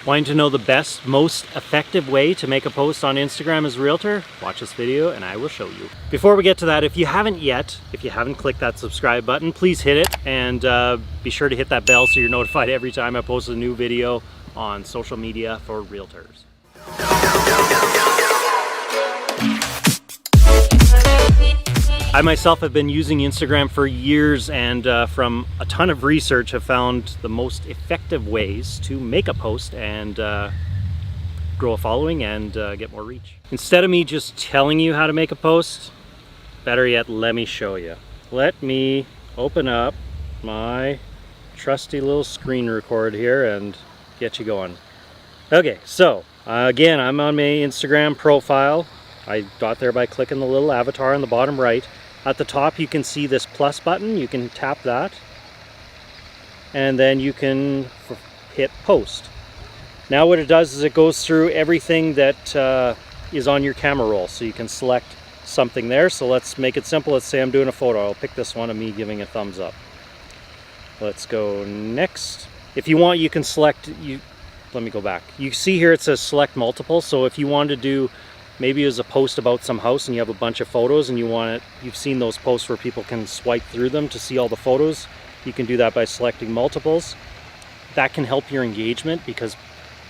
Wanting to know the best, most effective way to make a post on Instagram as a realtor? Watch this video and I will show you. Before we get to that, if you haven't clicked that subscribe button, please hit it, and be sure to hit that bell so you're notified every time I post a new video on social media for realtors. I myself have been using Instagram for years, and from a ton of research have found the most effective ways to make a post and grow a following and get more reach. Instead of me just telling you how to make a post, better yet, let me show you. Let me open up my trusty little screen record here and get you going. Okay, so again, I'm on my Instagram profile. I got there by clicking the little avatar on the bottom right. At the top you can see this plus button. You can tap that and then you can hit post. Now what it does is it goes through everything that is on your camera roll, so you can select something there. So let's make it simple. Let's say I'm doing a photo. I'll pick this one of me giving a thumbs up. Let's go next. If you want, you can select, let me go back. You see here it says select multiple. So if you want to do, maybe it's a post about some house and you have a bunch of photos and you've seen those posts where people can swipe through them to see all the photos. You can do that by selecting multiples. That can help your engagement, because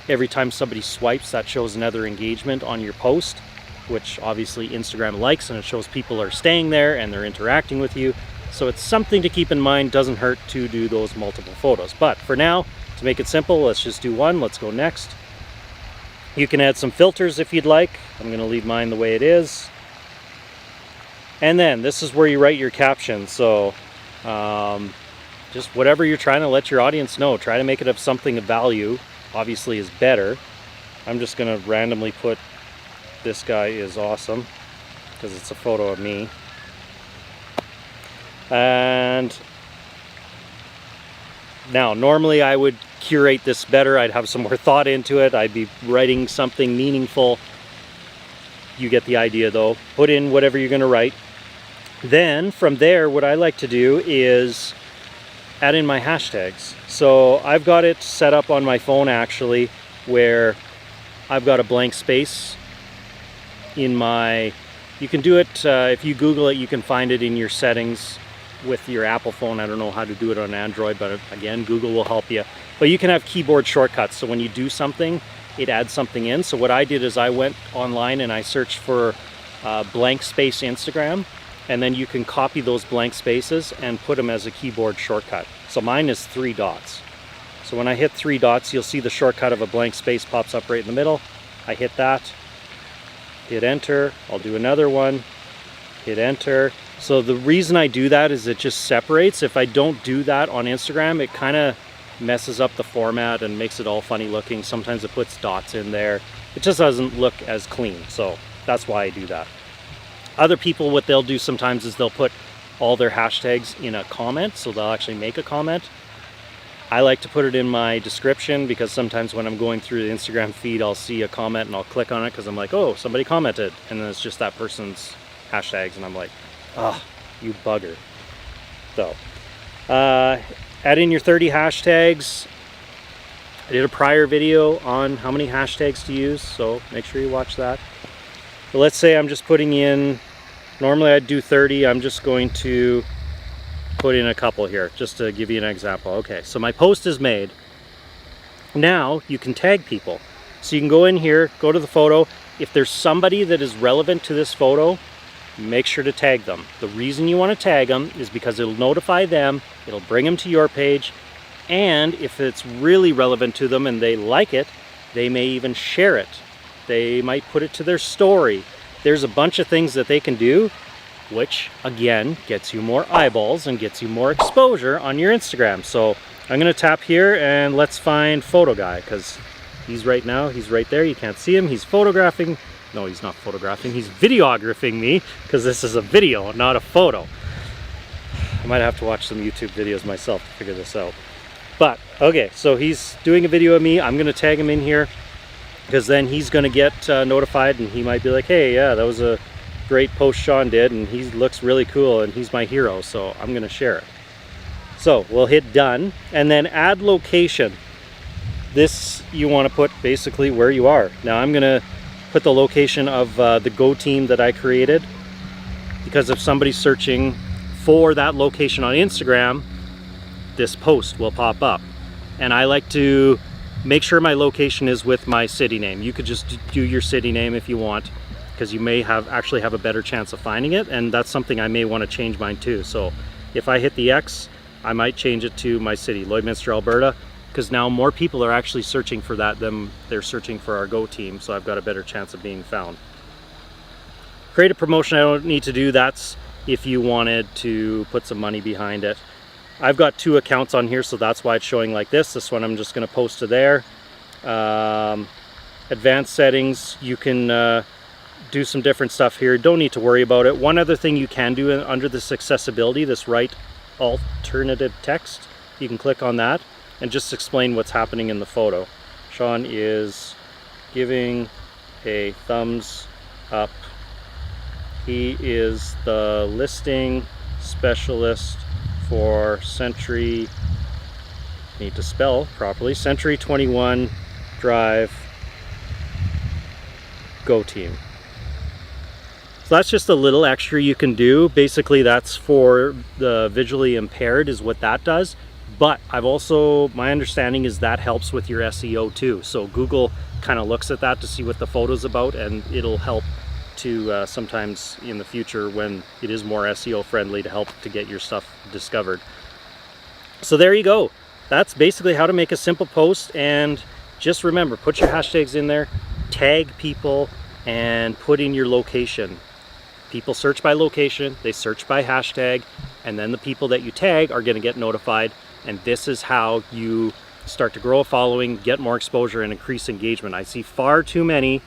every time somebody swipes, that shows another engagement on your post, which obviously Instagram likes, and it shows people are staying there and they're interacting with you. So it's something to keep in mind. Doesn't hurt to do those multiple photos. But for now, to make it simple, let's just do one. Let's go next. You can add some filters if you'd like. I'm going to leave mine the way it is. And then this is where you write your caption. So just whatever you're trying to let your audience know, try to make it of something of value. Obviously is better. I'm just going to randomly put, "This guy is awesome," because it's a photo of me. And now normally I would curate this better. I'd have some more thought into it. I'd be writing something meaningful. You get the idea though. Put in whatever you're going to write. Then from there, what I like to do is add in my hashtags. So I've got it set up on my phone actually, where I've got a blank space in my, you can do it, if you Google it, you can find it in your settings with your Apple phone. I don't know how to do it on Android, but again, Google will help you. But you can have keyboard shortcuts, so when you do something, it adds something in. So what I did is I went online and I searched for blank space Instagram, and then you can copy those blank spaces and put them as a keyboard shortcut. So mine is 3 dots. So when I hit 3 dots, you'll see the shortcut of a blank space pops up right in the middle. I hit that, hit enter, I'll do another one, hit enter. So the reason I do that is it just separates. If I don't do that on Instagram, it kind of messes up the format and makes it all funny looking. Sometimes it puts dots in there. It just doesn't look as clean. So that's why I do that. Other people, what they'll do sometimes is they'll put all their hashtags in a comment. So they'll actually make a comment. I like to put it in my description, because sometimes when I'm going through the Instagram feed, I'll see a comment and I'll click on it because I'm like, oh, somebody commented. And then it's just that person's hashtags. And I'm like, ah, you bugger. So, add in your 30 hashtags. I did a prior video on how many hashtags to use, so make sure you watch that. But let's say I'm just putting in, normally I'd do 30, I'm just going to put in a couple here, just to give you an example. Okay, so my post is made. Now you can tag people. So you can go in here, go to the photo. If there's somebody that is relevant to this photo, make sure to tag them. The reason you want to tag them is because it'll notify them, it'll bring them to your page, and if it's really relevant to them and they like it, they may even share it. They might put it to their story. There's a bunch of things that they can do, which again gets you more eyeballs and gets you more exposure on your Instagram. So I'm going to tap here and let's find photo guy, because he's right there. You can't see him. He's photographing. No, he's not photographing. He's videographing me, because this is a video, not a photo. I might have to watch some YouTube videos myself to figure this out. But, okay, so he's doing a video of me. I'm going to tag him in here, because then he's going to get notified, and he might be like, hey, yeah, that was a great post Shawn did, and he looks really cool, and he's my hero, so I'm going to share it. So we'll hit done, and then add location. This you want to put basically where you are. Now I'm going to put the location of the Go team that I created, because if somebody's searching for that location on Instagram, this post will pop up. And I like to make sure my location is with my city name. You could just do your city name if you want, because you may actually have a better chance of finding it, and that's something I may want to change mine too. So if I hit the X, I might change it to my city, Lloydminster, Alberta, because now more people are actually searching for that than they're searching for our Go team, so I've got a better chance of being found. Create a promotion I don't need to do. That's if you wanted to put some money behind it. I've got 2 accounts on here, so that's why it's showing like this. This one I'm just going to post to there. Advanced settings, you can do some different stuff here. Don't need to worry about it. One other thing you can do under this accessibility, this right alternative text, you can click on that and just explain what's happening in the photo. Shawn is giving a thumbs up. He is the listing specialist for Century, need to spell properly, Century 21 Drive Go team. So that's just a little extra you can do. Basically that's for the visually impaired is what that does. But I've also, my understanding is that helps with your SEO too. So Google kind of looks at that to see what the photo's about, and it'll help to sometimes in the future when it is more SEO friendly to help to get your stuff discovered. So there you go. That's basically how to make a simple post, and just remember, put your hashtags in there, tag people, and put in your location. People search by location, they search by hashtag, and then the people that you tag are going to get notified, and this is how you start to grow a following, get more exposure, and increase engagement. I see far too many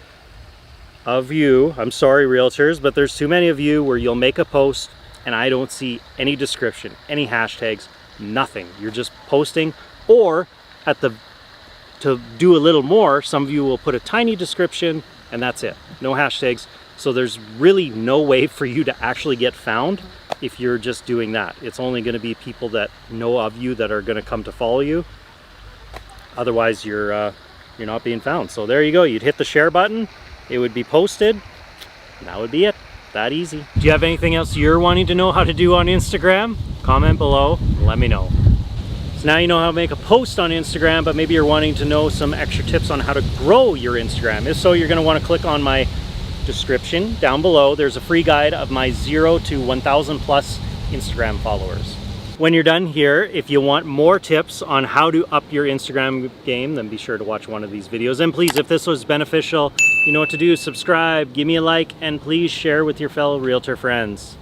of you, I'm sorry realtors, but there's too many of you where you'll make a post and I don't see any description, any hashtags, nothing. You're just posting, or to do a little more, some of you will put a tiny description and that's it, no hashtags. So there's really no way for you to actually get found if you're just doing that. It's only going to be people that know of you that are going to come to follow you. Otherwise you're not being found. So there you go, you'd hit the share button, it would be posted, and that would be it. That easy. Do you have anything else you're wanting to know how to do on Instagram? Comment below, let me know. So now you know how to make a post on Instagram, but maybe you're wanting to know some extra tips on how to grow your Instagram. If so, you're going to want to click on my description down below. There's a free guide of my 0 to 1,000 plus Instagram followers. When you're done here, if you want more tips on how to up your Instagram game, then be sure to watch one of these videos. And please, if this was beneficial, you know what to do. Subscribe, give me a like, and please share with your fellow realtor friends.